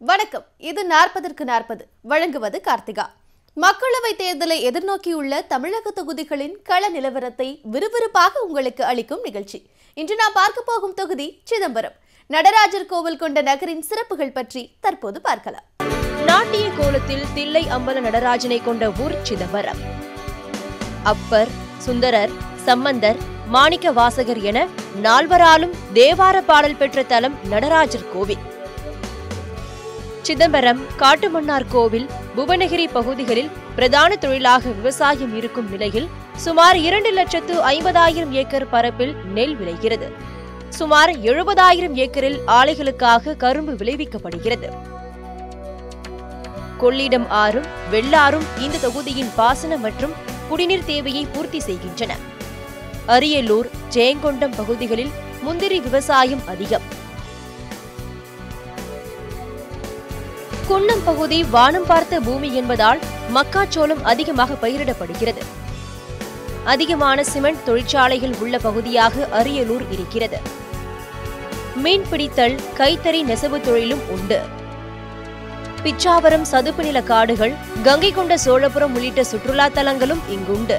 வணக்கம். இது 40க்கு 40 வழங்குவது கார்த்திகா. மக்களவை தேர்தலை எதிர்நோக்கியுள்ள தமிழக தொகுதிகளின் கள நிலவரத்தை விறுவிறுப்பாக உங்களுக்கு அளிக்கும் நிகழ்ச்சி. இன்று நாம் பார்க்க போகும் தொகுதி சிதம்பரம். நடராஜர் கோவில் கொண்ட நகரின் சிறப்புகள் பற்றி தற்போது பார்க்கலாம். நாட்டிய கோலத்தில் தில்லை அம்பல நடராஜனை கொண்ட ஊர் சிதம்பரம். அப்பர், சுந்தரர், சம்பந்தர், மாணிக்க வாசகர் என நால்வராலும் தேவார பாடல் பெற்ற தலம் நடராஜர் கோவில். சிதம்பரம், காட்டுமன்னார் கோவில், புவனகிரி பகுதிகளில் பிரதான தொழிலாக விவசாயம் இருக்கும் நிலையில் சுமார் 2,50,000 ஏக்கர் பரப்பில் நெல் விளைகிறது. சுமார் 70,000 ஏக்கரில் ஆலைகளுக்காக கரும்பு விளைவிக்கப்படுகிறது. கொள்ளிடம் ஆறும் வெள்ளாறும் இந்த தொகுதியின் பாசன மற்றும் குடிநீர் தேவையை பூர்த்தி செய்கின்றன. அரியலூர், ஜெயங்கொண்டம் பகுதிகளில் முந்திரி விவசாயம் அதிகம். குன்னம் பகுதி வானம் பார்த்த பூமி என்பதால் மக்காச்சோளம் அதிகமாக பயிரிடப்படுகிறது. அதிகமான சிமெண்ட் தொழிற்சாலைகள் உள்ள பகுதியாக அரியலூர் இருக்கிறது. மீன்பிடித்தல், கைத்தறி நெசவு தொழிலும் உண்டு. பிச்சாவரம் சதுப்பு நில காடுகள், கங்கை கொண்ட சோழபுரம் உள்ளிட்ட சுற்றுலா தலங்களும் இங்குண்டு.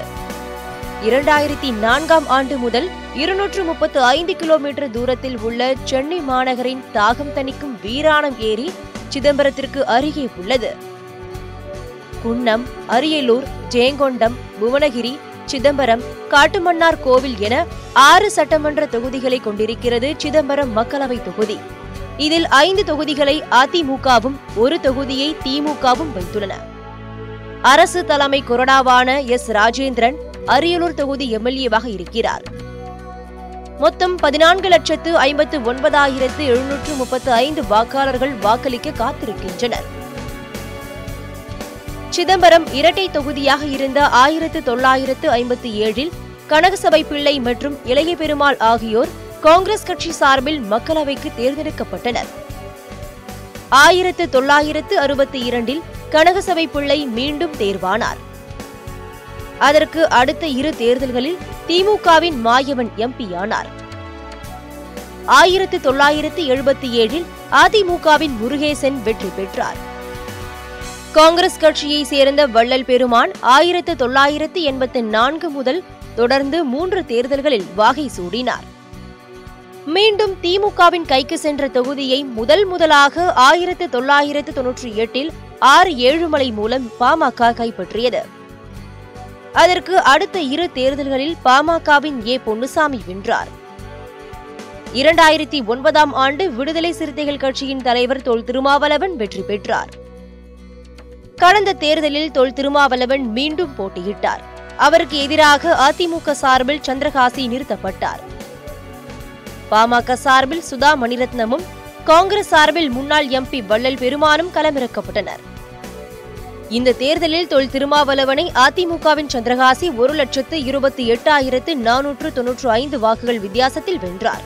2004ஆம் ஆண்டு முதல் 235 கிலோமீட்டர் தூரத்தில் உள்ள சென்னை மாநகரின் தாகம் தணிக்கும் வீராணம் ஏரி சிதம்பரத்திற்கு அருகே உள்ளது. குன்னம், அரியலூர், ஜெயங்கொண்டம், புவனகிரி, சிதம்பரம், காட்டுமன்னார் கோவில் என 6 சட்டமன்ற தொகுதிகளை கொண்டிருக்கிறது சிதம்பரம் மக்களவை தொகுதி. இதில் 5 தொகுதிகளை அதிமுகவும் 1 தொகுதியை திமுகவும் வைத்துள்ளன. அரசு தலைமை கொறடாவான எஸ். ராஜேந்திரன் அரியலூர் தொகுதி எம்எல்ஏவாக இருக்கிறார். மொத்தம் 14,59,735 வாக்காளர்கள் வாக்களிக்க காத்திருக்கின்றனர். சிதம்பரம் இரட்டை தொகுதியாக இருந்த 1957இல் கனகசபை பிள்ளை மற்றும் இளைய பெருமாள் ஆகியோர் காங்கிரஸ் கட்சி சார்பில் மக்களவைக்கு தேர்ந்தெடுக்கப்பட்டனர். 1962இல் கனகசபை பிள்ளை மீண்டும் தேர்வானார். அதற்கு அடுத்த 2 தேர்தல்களில் திமுகவின் மாயவன் எம்பி ஆனார். 1977இல் அதிமுகவின் முருகேசன் வெற்றி பெற்றார். காங்கிரஸ் கட்சியை சேர்ந்த வள்ளல் பெருமான் 1984 முதல் தொடர்ந்து 3 தேர்தல்களில் வாகை சூடினார். மீண்டும் திமுகவின் கைக்கு சென்ற தொகுதியை முதலாக 1998இல் ஆர். ஏழுமலை மூலம் பாமக கைப்பற்றியது. அதற்கு அடுத்த 2 தேர்தல்களில் பாமகவின் ஏ. பொன்னுசாமி வென்றார். 2009ஆம் ஆண்டு விடுதலை சிறுத்தைகள் கட்சியின் தலைவர் தொல் திருமாவளவன் வெற்றி பெற்றார். கடந்த தேர்தலில் தொல் திருமாவளவன் மீண்டும் போட்டியிட்டார். அவருக்கு எதிராக அதிமுக சார்பில் சந்திரகாசி நிறுத்தப்பட்டார். பாமக சார்பில் சுதா மணிரத்னமும் காங்கிரஸ் சார்பில் முன்னாள் எம்பி வள்ளல் பெருமானும் களமிறக்கப்பட்டனர். இந்த தேர்தலில் தொல் திருமாவளவனை அதிமுகவின் சந்திரகாசி 1,28,495 வாக்குகள் வித்தியாசத்தில் வென்றார்.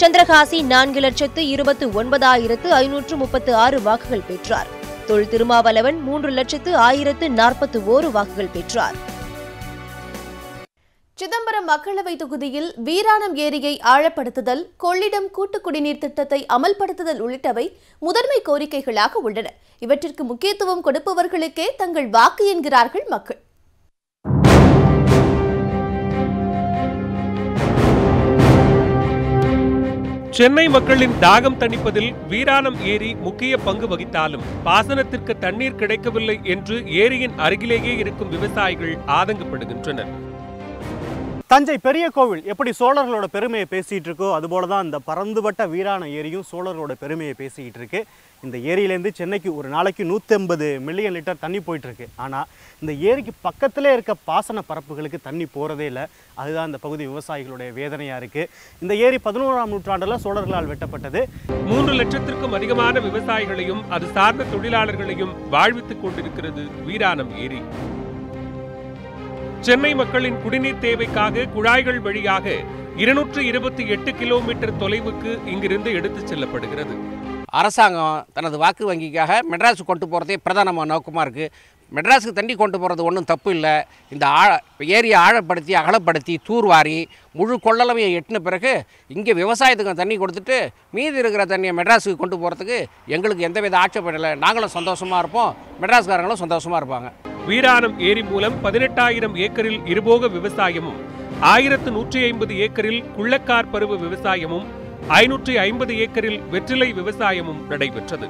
சந்திரகாசி 4,29,536 வாக்குகள் பெற்றார். தொல் திருமாவளவன் 3,01,041 வாக்குகள் பெற்றார். சிதம்பரம் மக்களவை தொகுதியில் வீராணம் ஏரியை ஆழப்படுத்துதல், கொள்ளிடம் கூட்டு குடிநீர் திட்டத்தை அமல்படுத்துதல் உள்ளிட்டவை முதன்மை கோரிக்கைகளாக உள்ளன. இவற்றிற்கு முக்கியத்துவம் கொடுப்பவர்களுக்கே தங்கள் வாக்கு என்கிறார்கள் மக்கள். சென்னை மக்களின் தாகம் தணிப்பதில் வீராணம் ஏரி முக்கிய பங்கு வகித்தாலும் பாசனத்திற்கு தண்ணீர் கிடைக்கவில்லை என்று ஏரியின் அருகிலேயே இருக்கும் விவசாயிகள் ஆதங்கப்படுகின்றனர். தஞ்சை பெரிய கோவில் எப்படி சோழர்களோட பெருமையை பேசிகிட்டு இருக்கோ அதுபோல தான் இந்த பரந்துபட்ட வீராண ஏரியும் சோழர்களோட பெருமையை பேசிக்கிட்டு இருக்கு. இந்த ஏரியிலேருந்து சென்னைக்கு ஒரு நாளைக்கு 150 மில்லியன் லிட்டர் தண்ணி போயிட்டுருக்கு. ஆனால் இந்த ஏரிக்கு பக்கத்திலே இருக்க பாசன பரப்புகளுக்கு தண்ணி போகிறதே இல்லை. அதுதான் இந்த பகுதி விவசாயிகளுடைய வேதனையாக இருக்குது. இந்த ஏரி 11ஆம் நூற்றாண்டில் சோழர்களால் வெட்டப்பட்டது. 3 லட்சத்திற்கும் அதிகமான விவசாயிகளையும் அது சார்ந்த தொழிலாளர்களையும் வாழ்வித்துக் கொண்டிருக்கிறது வீராணம் ஏரி. சென்னை மக்களின் குடிநீர் தேவைக்காக குழாய்கள் வழியாக 228 கிலோமீட்டர் தொலைவுக்கு இங்கிருந்து எடுத்துச் செல்லப்படுகிறது. அரசாங்கம் தனது வாக்கு வங்கிக்காக மெட்ராஸ் கொண்டு போகிறதே பிரதான நோக்கமாக இருக்குது. மெட்ராஸுக்கு தண்ணி கொண்டு போகிறது ஒன்றும் தப்பு இல்லை. இந்த ஏரியை ஆழப்படுத்தி அகலப்படுத்தி தூர்வாரி முழு கொள்ளளவையை எட்டின பிறகு இங்கே விவசாயத்துக்கு தண்ணி கொடுத்துட்டு மீதி இருக்கிற தண்ணியை மெட்ராஸுக்கு கொண்டு போகிறதுக்கு எங்களுக்கு எந்தவித ஆட்சேபம் இல்லை. நாங்களும் சந்தோஷமாக இருப்போம், மெட்ராஸ்காரங்களும் சந்தோஷமாக இருப்பாங்க. வீராணம் ஏரி மூலம் 18,000 ஏக்கரில் இருபோக விவசாயமும் 1150 ஏக்கரில் குள்ளக்கார் பருவ விவசாயமும் 550 ஏக்கரில் வெற்றிலை விவசாயமும் நடைபெற்றது.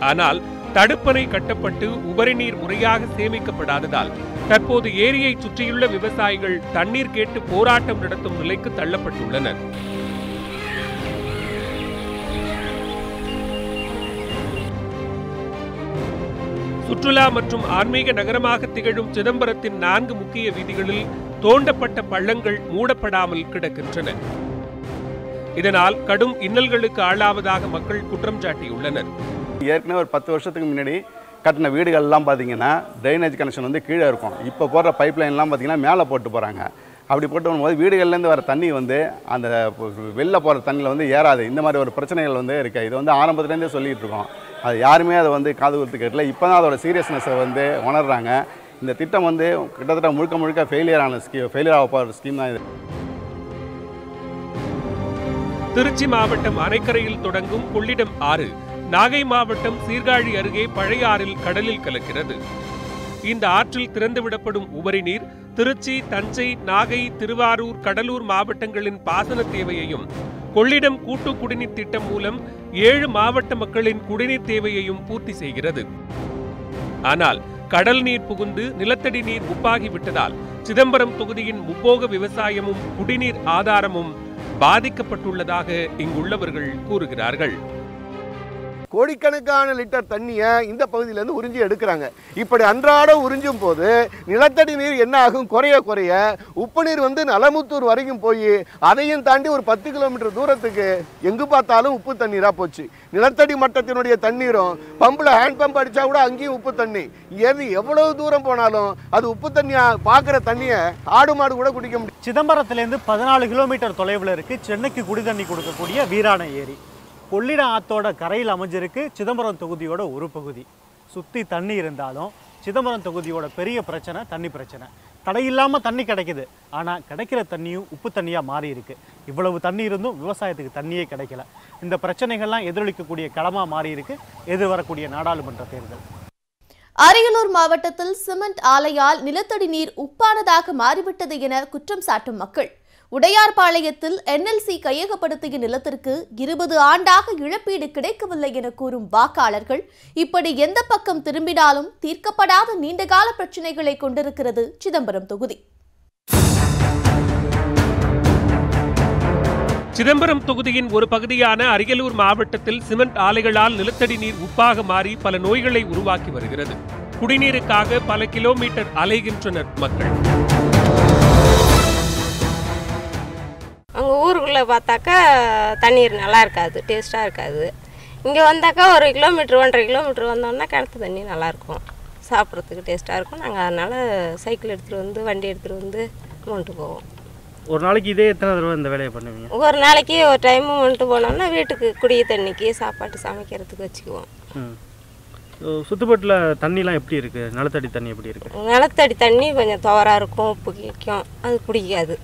ஆனால் தடுப்பணை கட்டப்பட்டு உபரி நீர் முறையாக சேமிக்கப்படாததால் தற்போது ஏரியை சுற்றியுள்ள விவசாயிகள் தண்ணீர் கேட்டு போராட்டம் நடத்தும் நிலைக்கு தள்ளப்பட்டுள்ளனர். சுற்றுலா மற்றும் ஆன்மீக நகரமாக திகழும் சிதம்பரத்தின் 4 முக்கிய வீதிகளில் தோண்டப்பட்ட பள்ளங்கள் மூடப்படாமல் கிடக்கின்றன. இதனால் கடும் இன்னல்களுக்கு ஆளாவதாக மக்கள் குற்றம் சாட்டியுள்ளனர். ஏற்கனவே ஒரு 10 வருஷத்துக்கு முன்னாடி கட்டின வீடுகள்லாம் பார்த்தீங்கன்னா ட்ரைனேஜ் கனெக்ஷன் வந்து கீழே இருக்கும். இப்போ போடுற பைப் லைன்லாம் பார்த்தீங்கன்னா மேலே போட்டு போகிறாங்க. அப்படி போட்டு வரும்போது வீடுகள்லேருந்து வர தண்ணி வந்து அந்த வெளில போகிற தண்ணியில் வந்து ஏறாது. இந்த மாதிரி ஒரு பிரச்சனைகள் வந்து இருக்குது. இது வந்து ஆரம்பத்துலேருந்தே சொல்லிகிட்டு இருக்கோம். அது யாருமே அதை வந்து காது கொடுத்து கேட்கல. இப்போ தான் அதோட சீரியஸ்னஸை வந்து உணர்றாங்க. இந்த திட்டம் வந்து கிட்டத்தட்ட முழுக்க ஃபெயிலியர் ஆக போகிற ஸ்கீம் தான் இது. திருச்சி மாவட்டம் அணைக்கரையில் தொடங்கும் கொள்ளிடம் ஆறு நாகை மாவட்டம் சீர்காழி அருகே பழைய ஆறில் கடலில் கலக்கிறது. இந்த ஆற்றில் திறந்துவிடப்படும் உபரி நீர் திருச்சி, தஞ்சை, நாகை, திருவாரூர், கடலூர் மாவட்டங்களின் பாசன தேவையையும் கொள்ளிடம் கூட்டு குடிநீர் திட்டம் மூலம் 7 மாவட்ட மக்களின் குடிநீர் தேவையையும் பூர்த்தி செய்கிறது. ஆனால் கடல் நீர் புகுந்து நிலத்தடி நீர் உப்பாகிவிட்டதால் சிதம்பரம் தொகுதியின் முப்போக விவசாயமும் குடிநீர் ஆதாரமும் பாதிக்கப்பட்டுள்ளதாக இங்குள்ளவர்கள் கூறுகிறார்கள். கோடிக்கணக்கான லிட்டர் தண்ணியை இந்த பகுதியிலேருந்து உறிஞ்சி எடுக்கிறாங்க. இப்படி அன்றாட உறிஞ்சும் போது நிலத்தடி நீர் என்ன ஆகும்? குறைய குறைய உப்பு நீர் வந்து நலமுத்தூர் வரைக்கும் போய் அதையும் தாண்டி ஒரு 10 கிலோமீட்டர் தூரத்துக்கு எங்கு பார்த்தாலும் உப்பு தண்ணீராக போச்சு. நிலத்தடி மட்டத்தினுடைய தண்ணீரும் பம்பில் ஹேண்ட் பம்ப் அடித்தா கூட அங்கேயும் உப்பு தண்ணி. எது எவ்வளவு தூரம் போனாலும் அது உப்பு தண்ணியாக பார்க்குற தண்ணியை ஆடு மாடு கூட குடிக்க முடியும். சிதம்பரத்திலேருந்து 14 கிலோமீட்டர் தொலைவில் இருக்குது சென்னைக்கு குடிதண்ணி கொடுக்கக்கூடிய வீராணம் ஏரி. கொள்ளிடம் ஆற்றோட கரையில் அமைஞ்சிருக்கு சிதம்பரம் தொகுதியோட ஒரு பகுதி. சுற்றி தண்ணி இருந்தாலும் சிதம்பரம் தொகுதியோட பெரிய பிரச்சனை தண்ணி பிரச்சனை. தடையில்லாமல் தண்ணி கிடைக்குது, ஆனால் கிடைக்கிற தண்ணியும் உப்பு தண்ணியாக மாறி இருக்கு. இவ்வளவு தண்ணி இருந்தும் விவசாயத்துக்கு தண்ணியே கிடைக்கல. இந்த பிரச்சனைகள்லாம் எதிரொலிக்கக்கூடிய களமாக மாறி இருக்கு எதிர்வரக்கூடிய நாடாளுமன்ற தேர்தல். அரியலூர் மாவட்டத்தில் சிமெண்ட் ஆலையால் நிலத்தடி நீர் உப்பானதாக மாறிவிட்டது என குற்றம் சாட்டும் மக்கள். உடையார்பாளையத்தில் NLC கையகப்படுத்திய நிலத்திற்கு 20 ஆண்டாக இழப்பீடு கிடைக்கவில்லை என கூறும் வாக்காளர்கள் இப்படி எந்த பக்கம் திரும்பினாலும் தீர்க்கப்படாத நீண்டகால பிரச்சினைகளை கொண்டிருக்கிறது சிதம்பரம் தொகுதி. சிதம்பரம் தொகுதியின் ஒரு பகுதியான அரியலூர் மாவட்டத்தில் சிமெண்ட் ஆலைகளால் நிலத்தடி நீர் உப்பாக மாறி பல நோய்களை உருவாக்கி வருகிறது. குடிநீருக்காக பல கிலோமீட்டர் அலைகின்றனர் மக்கள். அங்கே ஊருக்குள்ளே பார்த்தாக்கா தண்ணீர் நல்லா இருக்காது, டேஸ்ட்டாக இருக்காது. இங்கே வந்தாக்கா 1 கிலோமீட்டர் 1.5 கிலோமீட்டர் வந்தோம்னா கிணத்து தண்ணி நல்லாயிருக்கும், சாப்பிட்றதுக்கு டேஸ்ட்டாக இருக்கும். நாங்கள் அதனால் சைக்கிள் எடுத்துகிட்டு வந்து வண்டி எடுத்துகிட்டு வந்து கொண்டு போவோம். ஒரு நாளைக்கு இதே எத்தனை தடவை இந்த வேலையை பண்ணுவீங்க? ஒரு நாளைக்கு ஒரு டைமும் கொண்டு போனோம்னா வீட்டுக்கு குடிய தண்ணிக்கு சாப்பாட்டு சமைக்கிறதுக்கு வச்சுக்குவோம். சுத்துப்பட்டில் தண்ணிலாம் எப்படி இருக்குது? நிலத்தடி தண்ணி எப்படி இருக்குது? நிலத்தடி தண்ணி கொஞ்சம் துவராக இருக்கும், உப்பு கிக்கும், அது பிடிக்காது,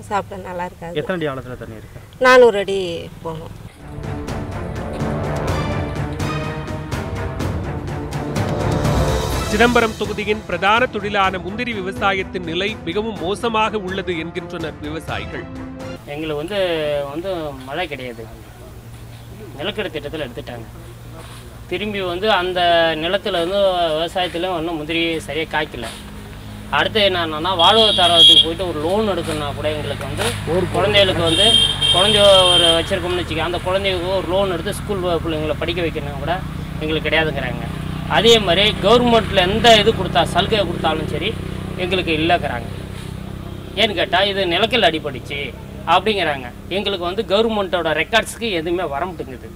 சாப்பிட நல்லா இருக்காது. எத்தனை அடி ஆழத்தில் தண்ணி இருக்கு? 400 அடி போகும். சிதம்பரம் தொகுதியின் பிரதான தொழிலான முந்திரி விவசாயத்தின் நிலை மிகவும் மோசமாக உள்ளது என்கின்றனர் விவசாயிகள். எங்களுக்கு வந்து மழை கிடையாது, நிலக்கடை திட்டத்தில் எடுத்துட்டாங்க. திரும்பி அந்த நிலத்தில் விவசாயத்திலும் ஒன்றும் முந்திரி சரியாக காய்க்கல. அடுத்து என்னன்னா வாழ்வாதாரத்துக்கு போயிட்டு ஒரு லோன் எடுக்கணும்னா கூட எங்களுக்கு ஒரு குழந்தைகளுக்கு குழந்தை ஒரு வச்சுருக்கோம்னு வச்சுக்க, அந்த குழந்தைகளுக்கு ஒரு லோன் எடுத்து ஸ்கூல் பிள்ளைங்களை படிக்க வைக்கணும் கூட எங்களுக்கு கிடையாதுங்கிறாங்க. அதே மாதிரி கவர்மெண்ட்டில் எந்த இது கொடுத்தா சலுகை கொடுத்தாலும் சரி எங்களுக்கு இல்லைங்கிறாங்க. ஏன்னு கேட்டால் இது நிலக்கல் அடிபடிச்சு அப்படிங்கிறாங்க. எங்களுக்கு கவர்மெண்ட்டோட ரெக்கார்ட்ஸுக்கு எதுவுமே வர மாட்டேங்குது.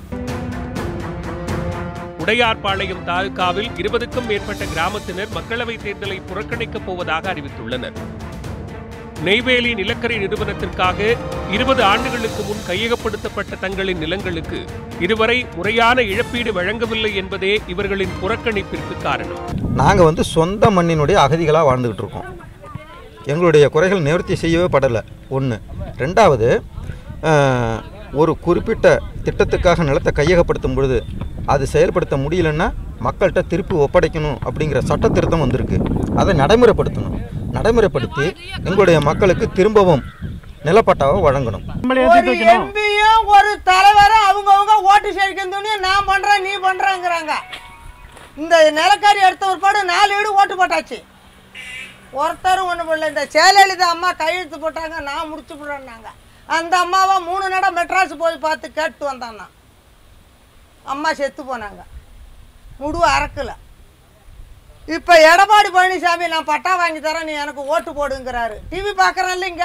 உடையார்பாளையம் தாலுகாவில் 20க்கும் மேற்பட்ட கிராமத்தினர் மக்களவைத் தேர்தலை புறக்கணிக்கப் போவதாக அறிவித்துள்ளனர். நெய்வேலி நிலக்கரி நிறுவனத்திற்காக 20 ஆண்டுகளுக்கு முன் கையகப்படுத்தப்பட்ட தங்களின் நிலங்களுக்கு இதுவரை முறையான இழப்பீடு வழங்கவில்லை என்பதே இவர்களின் புறக்கணிப்பிற்கு காரணம். நாங்கள் சொந்த மண்ணினுடைய அகதிகளாக வாழ்ந்துகிட்டு இருக்கோம். எங்களுடைய குறைகள் நிவர்த்தி செய்யவே படலை. ஒன்று. ரெண்டாவது, ஒரு குறிப்பிட்ட திட்டத்துக்காக நிலத்தை கையகப்படுத்தும் பொழுது அது செயல்படுத்த முடியலன்னா மக்கள்கிட்ட திருப்பி ஒப்படைக்கணும் அப்படிங்கிற சட்ட திருத்தம் வந்திருக்கு. அதை நடைமுறைப்படுத்தணும். நடைமுறைப்படுத்தி எங்களுடைய மக்களுக்கு திரும்பவும் நிலப்பட்டாவை வழங்கணும். ஒரு தலைவரும் அவங்கவுங்க ஓட்டு சேர்க்கணும்னு நான் பண்ணுறேன் நீ பண்ணுறேங்கிறாங்க. இந்த நிலக்காரி எடுத்த ஒரு பாடு 4 வீடு ஓட்டு போட்டாச்சு. ஒருத்தரும் ஒன்றும் பண்ணல. இந்த ஜெயலலிதா அம்மா கையெழுத்து போட்டாங்க, நான் முடிச்சு போடுறேன்னாங்க. அந்த அம்மாவை 3 நடம் மெட்ராஸ் போய் பார்த்து கேட்டு வந்தான்னா அம்மா செத்து போனாங்க. முடிவு அறக்கல. இப்போ எடப்பாடி பழனிசாமி நான் பட்டா வாங்கி தரேன், நீ எனக்கு ஓட்டு போடுங்கிறாரு. டிவி பார்க்குறேன் இல்லைங்க.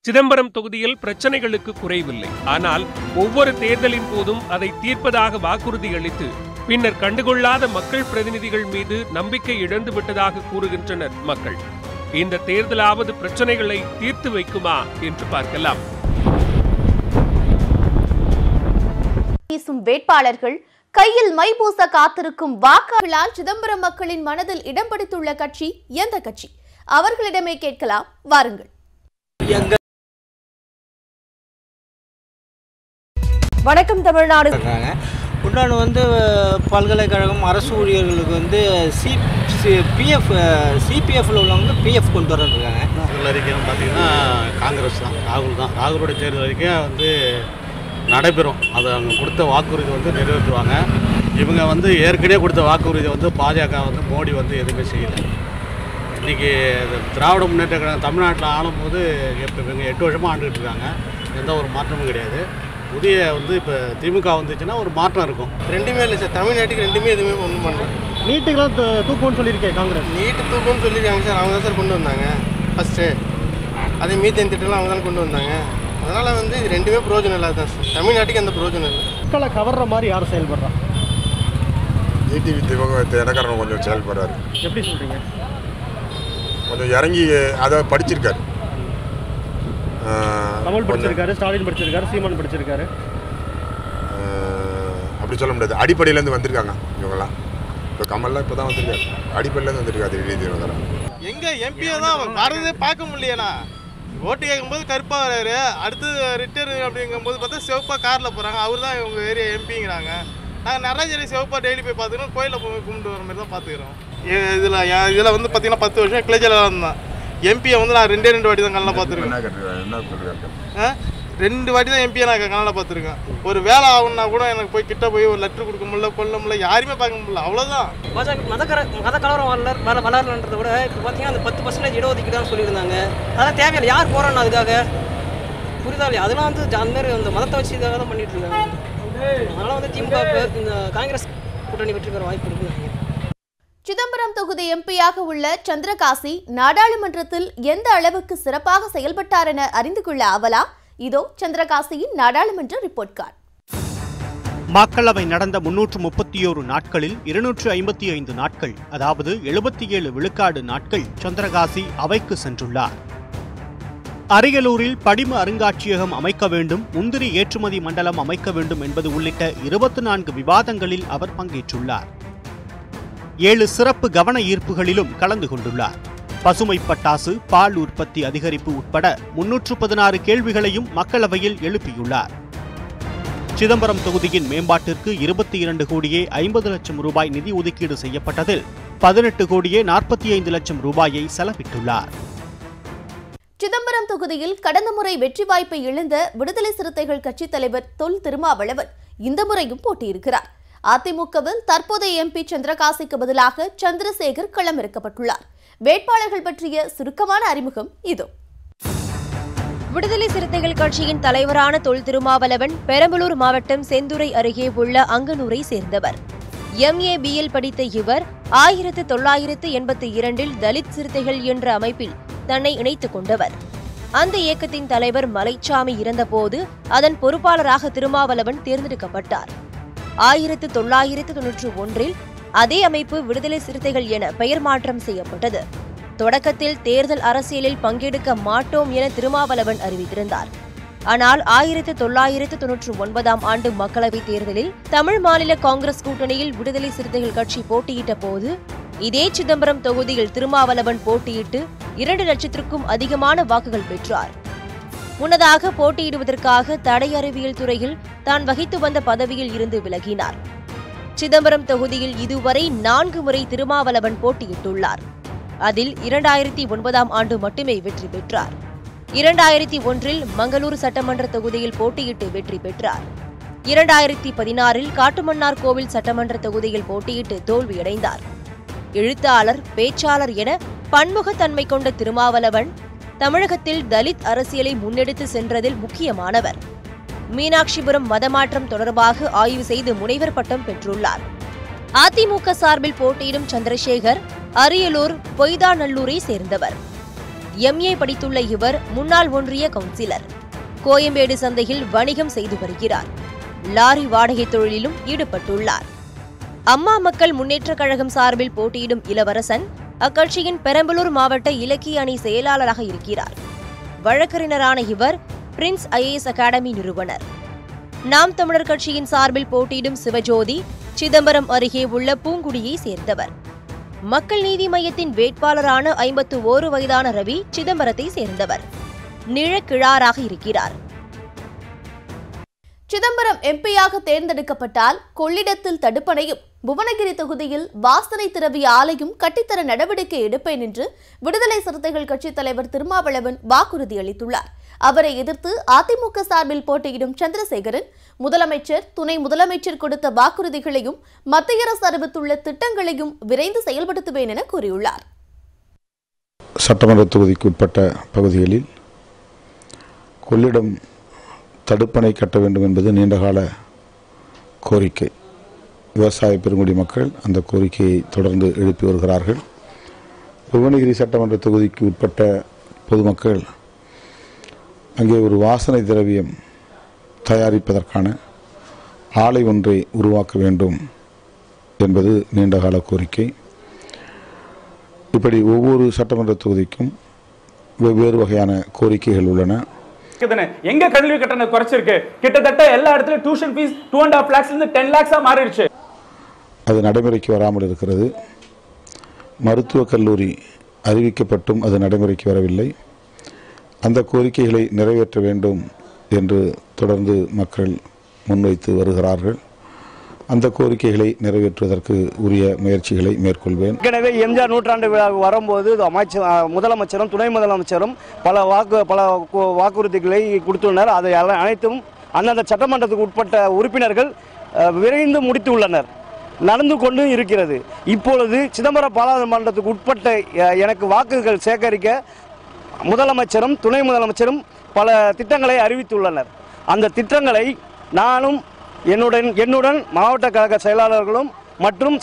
சிதம்பரம் தொகுதியில் பிரச்சனைகளுக்கு குறைவில்லை. ஆனால் ஒவ்வொரு தேர்தலின் போதும் அதை தீர்ப்பதாக வாக்குறுதி அளித்து பின்னர் கண்டுகொள்ளாத மக்கள் பிரதிநிதிகள் மீது நம்பிக்கை இழந்து விட்டதாக கூறுகின்றனர் மக்கள். இந்த தேர்தலாவது பிரச்சனைகளை தீர்த்து வைக்குமா என்று பார்க்கலாம். வேட்பாளர்கள் கையில் மை பூச காத்திருக்கும் வாக்காளர்களால் சிதம்பரம் மக்களின் மனதில் இடம் பிடித்துள்ள கட்சி எந்த கட்சி? அவர்களிடமே கேட்கலாம், வாருங்கள். வணக்கம் தமிழ்நாடு. இன்னொன்று பல்கலைக்கழகம் அரசு ஊழியர்களுக்கு சிபிஎஃப்ல உள்ளவங்க பிஎஃப் கொண்டு வரதுக்காங்க. தேர்தல் அறிக்கை பார்த்தீங்கன்னா காங்கிரஸ் தான், ராகுலோட தேர்தல் அறிக்கை நடைபெறும். அது அவங்க கொடுத்த வாக்குறுதி நிறைவேற்றுவாங்க. இவங்க ஏற்கனவே கொடுத்த வாக்குறுதி பாஜக மோடி எதுவுமே செய்யலை. இன்றைக்கி திராவிட முன்னேற்ற கழகம் தமிழ்நாட்டில் ஆளும்போது இவங்க 8 வருஷமாக ஆண்டுகிட்டு இருக்காங்க. எந்த ஒரு மாற்றமும் கிடையாது. புதிய இப்போ திமுக வந்துச்சுன்னா ஒரு மாற்றம் இருக்கும். ரெண்டுமே இல்லை சார், தமிழ்நாட்டுக்கு ரெண்டுமே எதுவுமே ஒன்றும் பண்ணுறோம். நீட்டுக்கெல்லாம் தூக்கும்னு சொல்லியிருக்கேன் காங்கிரஸ். நீட்டு தூக்கும்னு சொல்லியிருக்காங்க சார், அவங்க தான் சார் கொண்டு வந்தாங்க ஃபஸ்ட்டு. அதே மீத்தேன் திட்டம்லாம் அவங்க தான் கொண்டு வந்தாங்க. அதனால் இது ரெண்டுமே பிரயோஜனம் இல்லாத தான் சார். தமிழ்நாட்டுக்கு எந்த பிரயோஜனம் இல்லை. மக்களை கவர்ற மாதிரி யாரும் செயல்படுறா? டிடிவி தினகரன் கொஞ்சம் செயல்படுறாரு. எப்படி சொல்கிறீங்க? கொஞ்சம் இறங்கி அதை படிச்சிருக்காரு. கமல் படிச்சிருக்காரு, ஸ்டாலின் படிச்சிருக்காரு, சீமான் படிச்சிருக்காரு. அப்படி சொல்ல முடியாது. அடிப்படையிலேருந்து வந்திருக்காங்க இவங்கெல்லாம். இப்போ கமல்லாம் இப்போ தான் வந்திருக்காரு, அடிப்படையிலேருந்து வந்திருக்காரு. டிடிவி தினகரன் எங்கே எம்பியை தான் வரதே பார்க்க முடியலண்ணா. ஓட்டு கேட்கும்போது கருப்பாக வர்றாரு, அடுத்து ரிட்டர் அப்படிங்கும்போது பார்த்தா சிவப்பாக காரில் போகிறாங்க. அவர் தான் இவங்க ஏரியா எம்பிங்கிறாங்க. நாங்கள் நிறைய சிவப்பாக டெய்லி போய் பார்த்துக்கிறோம், கோயிலில் போய் கும்பிட்டு வர மாதிரி தான் பார்த்துக்கிறோம். இதில் பார்த்தீங்கன்னா 10 வருஷம் கிளேஜலாக தான். எம்பியை நான் 2 வாட்டி தான் கண்ணால் பார்த்துருக்கேன். 2 வாட்டி தான் எம்பியை நான் கண்ணால் பார்த்துருக்கேன். ஒரு வேலை ஆகுன்னா கூட எனக்கு போய் கிட்ட போய் ஒரு லெட்டர் கொடுக்க முடியல, கொல்ல முடியல, யாருமே பார்க்க முடியல. அவ்வளோதான். மத கலவரம் வளரலன்றதை விட இப்போ பார்த்தீங்கன்னா அந்த 10% இடஒதுக்கீடு தான் சொல்லியிருந்தாங்க. அதெல்லாம் தேவையில்லை. யார் போகிறான்னு அதுக்காக புரிதா இல்லையா? அதெல்லாம் அந்த மாதிரி அந்த மதத்தை வச்சு இதாக தான் பண்ணிட்டு இருக்காங்க. அதனால் திமுக இந்த காங்கிரஸ் கூட்டணி வெற்றி பெற வாய்ப்பு இருக்குங்க. சிதம்பரம் தொகுதி எம்பியாக உள்ள சந்திரகாசி நாடாளுமன்றத்தில் எந்த அளவுக்கு சிறப்பாக செயல்பட்டார் என அறிந்து கொள்ள ஆவலா? இதோ சந்திரகாசியின் நாடாளுமன்ற ரிப்போர்ட் கார்டு. மக்களவை நடந்த 331 நாட்களில் 255 நாட்கள், அதாவது 77 விழுக்காடு நாட்கள் சந்திரகாசி அவைக்கு சென்றுள்ளார். அரியலூரில் படிம அருங்காட்சியகம் அமைக்க வேண்டும், முந்திரி ஏற்றுமதி மண்டலம் அமைக்க வேண்டும் என்பது உள்ளிட்ட 24 விவாதங்களில் அவர் பங்கேற்றுள்ளார். 7 சிறப்பு கவன ஈர்ப்புகளிலும் கலந்து கொண்டுள்ளார். பசுமை பட்டாசு, பால் உற்பத்தி அதிகரிப்பு உட்பட 316 கேள்விகளையும் மக்களவையில் எழுப்பியுள்ளார். சிதம்பரம் தொகுதியின் மேம்பாட்டிற்கு 22 கோடியே 50 லட்சம் ரூபாய் நிதி ஒதுக்கீடு செய்யப்பட்டதில் 18 கோடியே 45 லட்சம் ரூபாயை செலவிட்டுள்ளார். சிதம்பரம் தொகுதியில் கடந்த முறை வெற்றி வாய்ப்பை இழந்த விடுதலை சிறுத்தைகள் கட்சித் தலைவர் தொல் திருமாவளவன் இந்த முறையும் போட்டியிருக்கிறார். அதிமுகவில் தற்போதைய எம்பி சந்திரகாசிக்கு பதிலாக சந்திரசேகர் களமிறக்கப்பட்டுள்ளார். வேட்பாளர்கள் பற்றிய சுருக்கமான அறிமுகம் இதோ. விடுதலை சிறுத்தைகள் கட்சியின் தலைவரான தொல் திருமாவளவன் பெரம்பலூர் மாவட்டம் செந்துறை அருகே உள்ள அங்கனூரை சேர்ந்தவர். MA-BL படித்த இவர் 1982இல் தலித் சிறுத்தைகள் என்ற அமைப்பில் தன்னை இணைத்துக் கொண்டவர். அந்த இயக்கத்தின் தலைவர் மலைச்சாமி இருந்தபோது அதன் பொறுப்பாளராக திருமாவளவன் தேர்ந்தெடுக்கப்பட்டார். 1991இல் அதே அமைப்பு விடுதலை சிறுத்தைகள் என பெயர் மாற்றம் செய்யப்பட்டது. தொடக்கத்தில் தேர்தல் அரசியலில் பங்கெடுக்க மாட்டோம் என திருமாவளவன் அறிவித்திருந்தார். ஆனால் 1999ஆம் ஆண்டு மக்களவைத் தேர்தலில் தமிழ் மாநில காங்கிரஸ் கூட்டணியில் விடுதலை சிறுத்தைகள் கட்சி போட்டியிட்ட போது இதே சிதம்பரம் தொகுதியில் திருமாவளவன் போட்டியிட்டு 2 லட்சத்திற்கும் அதிகமான வாக்குகள் பெற்றார். முன்னதாக போட்டியிடுவதற்காக தடை அறிவியல் துறையில் தான் வகித்து வந்த பதவியில் இருந்து விலகினார். சிதம்பரம் தொகுதியில் இதுவரை 4 முறை திருமாவளவன் போட்டியிட்டுள்ளார். அதில் 2009ஆம் ஆண்டு மட்டுமே வெற்றி பெற்றார். 2001இல் மங்களூரு சட்டமன்ற தொகுதியில் போட்டியிட்டு வெற்றி பெற்றார். 2016இல் காட்டுமன்னார் கோவில் சட்டமன்ற தொகுதியில் போட்டியிட்டு தோல்வியடைந்தார். எழுத்தாளர், பேச்சாளர் என பன்முகத்தன்மை கொண்ட திருமாவளவன் தமிழகத்தில் தலித் அரசியலை முன்னெடுத்து சென்றதில் முக்கியமானவர். மீனாட்சிபுரம் மதமாற்றம் தொடர்பாக ஆய்வு செய்து முனைவர் பட்டம் பெற்றுள்ளார். அதிமுக சார்பில் போட்டியிடும் சந்திரசேகர் அரியலூர், பொய்தாநல்லூரை சேர்ந்தவர். MA படித்துள்ள இவர் முன்னாள் ஒன்றிய கவுன்சிலர். கோயம்பேடு சந்தையில் வணிகம் செய்து வருகிறார். லாரி வாடகை தொழிலிலும் ஈடுபட்டுள்ளார். அம்மா மக்கள் முன்னேற்றக் கழகம் சார்பில் போட்டியிடும் இளவரசன் அக்கட்சியின் பெரம்பலூர் மாவட்ட இலக்கிய அணி செயலாளராக இருக்கிறார். வழக்கறிஞரான இவர் பிரின்ஸ் IAS அகாடமி நிறுவனர். நாம் தமிழர் கட்சியின் சார்பில் போட்டியிடும் சிவஜோதி சிதம்பரம் அருகே உள்ள பூங்குடியை சேர்ந்தவர். மக்கள் நீதி மய்யத்தின் வேட்பாளரான 51 வயதான ரவி சிதம்பரத்தை சேர்ந்தவர். நிழக்கிழாராக இருக்கிறார். சிதம்பரம் MP-யாக தேர்ந்தெடுக்கப்பட்டால் கொள்ளிடத்தில் தடுப்பணையும் புவனகிரி தொகுதியில் வாசனை திரவிய ஆலையும் கட்டித்தர நடவடிக்கை எடுப்பேன் என்று விடுதலை சிறுத்தைகள் கட்சித் தலைவர் திருமாவளவன் வாக்குறுதி அளித்துள்ளார். அவரை எதிர்த்து அதிமுக சார்பில் போட்டியிடும் சந்திரசேகரன் முதலமைச்சர், துணை முதலமைச்சர் கொடுத்த வாக்குறுதிகளையும் மத்திய அரசு அறிவித்துள்ள திட்டங்களையும் விரைந்து செயல்படுத்துவேன் என கூறியுள்ளார். சட்டமன்ற தொகுதிக்கு உட்பட்ட பகுதிகளில் கொள்ளிடம் தடுப்பணை கட்ட வேண்டும் என்பது நீண்டகால கோரிக்கை. விவசாய பெருங்குடி மக்கள் அந்த கோரிக்கையை தொடர்ந்து எழுப்பி வருகிறார்கள். புவனகிரி சட்டமன்ற தொகுதிக்கு உட்பட்ட பொதுமக்கள் அங்கே ஒரு வாசனை திரவியம் தயாரிப்பதற்கான ஆலை ஒன்றை உருவாக்க வேண்டும் என்பது நீண்டகால கோரிக்கை. இப்படி ஒவ்வொரு சட்டமன்ற தொகுதிக்கும் வெவ்வேறு வகையான கோரிக்கைகள் உள்ளன. எங்க கல்வி கட்டணம் குறைச்சிருக்கு, கிட்டத்தட்ட எல்லா இடத்துலயும் டியூஷன் ஃபீஸ் 2.5 lakhs இருந்து 10 lakhs மாறிடுச்சு. அது நடைமுறைக்கு வராமல் இருக்கிறது. மருத்துவக் கல்லூரி அறிவிக்கப்பட்டும் அது நடைமுறைக்கு வரவில்லை. அந்த கோரிக்கைகளை நிறைவேற்ற வேண்டும் என்று தொடர்ந்து மக்கள் முன்வைத்து வருகிறார்கள். அந்த கோரிக்கைகளை நிறைவேற்றுவதற்கு உரிய முயற்சிகளை மேற்கொள்வேன். ஏற்கனவே எம்ஜிஆர் நூற்றாண்டு விழா வரும்போது முதலமைச்சரும் துணை முதலமைச்சரும் பல வாக்குறுதிகளை கொடுத்துள்ளனர். அதை அனைத்தும் அந்தந்த சட்டமன்றத்துக்கு உட்பட்ட உறுப்பினர்கள் விரைந்து முடித்துள்ளனர், நடந்து கொண்டு இருக்கிறது. இப்பொழுது சிதம்பரம் பாராளுமன்றத்துக்கு உட்பட்ட எனக்கு வாக்குகள் சேகரிக்க முதலமைச்சரும் துணை முதலமைச்சரும் பல திட்டங்களை அறிவித்துள்ளனர். அந்த திட்டங்களை நானும் என்னுடன் மாவட்ட கழக செயலாளர்களும் மற்றும்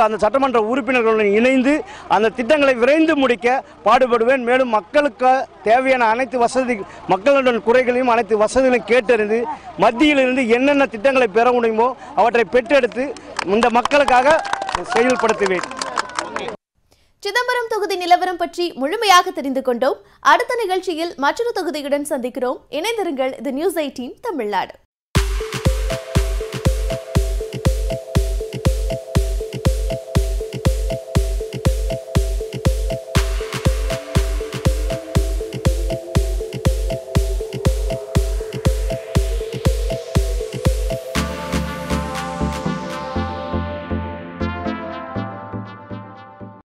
அந்த சட்டமன்ற உறுப்பினர்களுடன் இணைந்து அந்த திட்டங்களை விரைந்து முடிக்க பாடுபடுவேன். மேலும் மக்களுக்கு தேவையான அனைத்து மக்களுடன் குறைகளையும் அனைத்து வசதிகளையும் கேட்டறிந்து மத்தியிலிருந்து என்னென்ன திட்டங்களை பெற முடியுமோ அவற்றை பெற்றெடுத்து இந்த மக்களுக்காக செயல்படுத்துவேன். சிதம்பரம் தொகுதி நிலவரம் பற்றி முழுமையாக தெரிந்து கொண்டோம். அடுத்த நிகழ்ச்சியில் மற்றொரு தொகுதியுடன் சந்திக்கிறோம். இணைந்திருங்கள். இது News 18 தமிழ்நாடு.